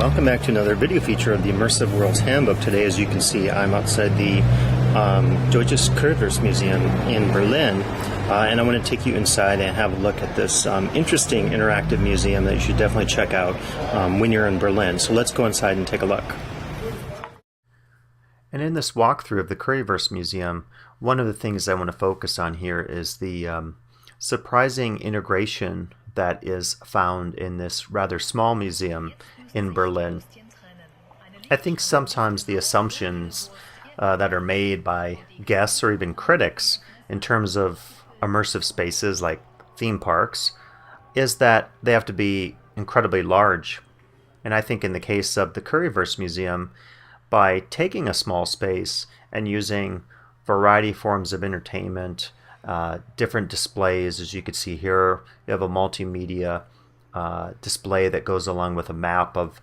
welcome back to another video feature of the Immersive Worlds Handbook. Today, as you can see, I'm outside the Deutsches Currywurst Museum in Berlin, and I want to take you inside and have a look at this interesting interactive museum that you should definitely check out when you're in Berlin. So let's go inside and take a look. And in this walkthrough of the Currywurst Museum, one of the things I want to focus on here is the surprising integration that is found in this rather small museum in Berlin. I think sometimes the assumptions that are made by guests or even critics in terms of immersive spaces like theme parks is that they have to be incredibly large. And I think in the case of the Currywurst Museum, by taking a small space and using variety forms of entertainment, different displays, as you can see here, you have a multimedia display that goes along with a map of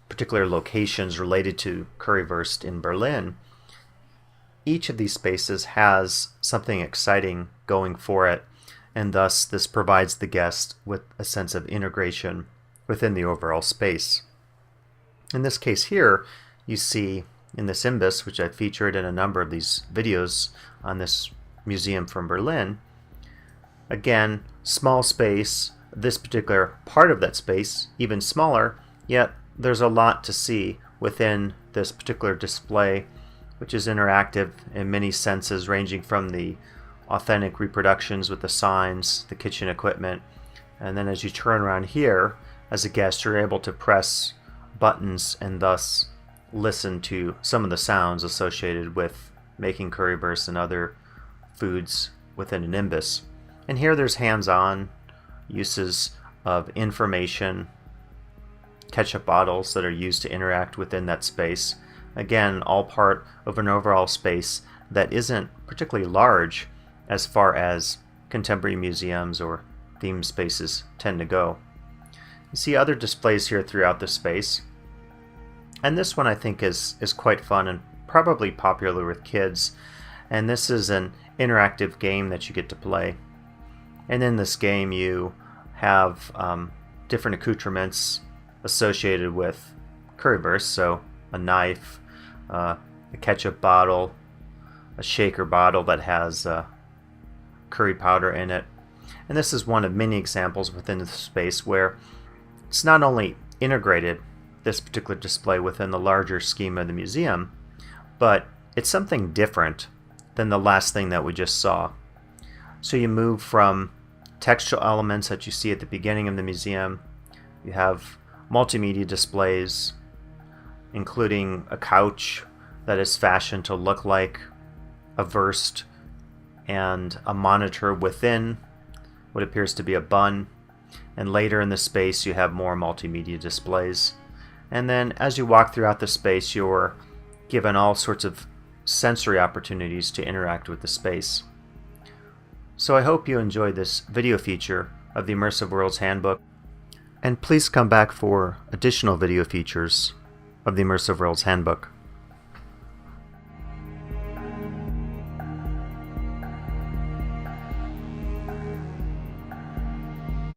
particular locations related to Currywurst in Berlin. Each of these spaces has something exciting going for it, and thus this provides the guest with a sense of integration within the overall space. In this case here, you see in this Imbus, which I've featured in a number of these videos on this museum from Berlin, again, small space, this particular part of that space even smaller, yet there's a lot to see within this particular display, which is interactive in many senses, ranging from the authentic reproductions with the signs, the kitchen equipment, and then as you turn around here, as a guest, you're able to press buttons and thus listen to some of the sounds associated with making currywurst and other foods within an Imbus. And here there's hands-on uses of information, ketchup bottles that are used to interact within that space. Again, all part of an overall space that isn't particularly large as far as contemporary museums or theme spaces tend to go. You see other displays here throughout the space. And this one I think is quite fun and probably popular with kids. And this is an interactive game that you get to play. And in this game you have different accoutrements associated with currywurst, so a knife, a ketchup bottle, a shaker bottle that has curry powder in it. And this is one of many examples within the space where it's not only integrated, this particular display, within the larger scheme of the museum, but it's something different than the last thing that we just saw. So you move from textual elements that you see at the beginning of the museum. You have multimedia displays, including a couch that is fashioned to look like a wurst and a monitor within what appears to be a bun. And later in the space you have more multimedia displays. And then as you walk throughout the space, you're given all sorts of sensory opportunities to interact with the space. So I hope you enjoyed this video feature of the Immersive Worlds Handbook, and please come back for additional video features of the Immersive Worlds Handbook.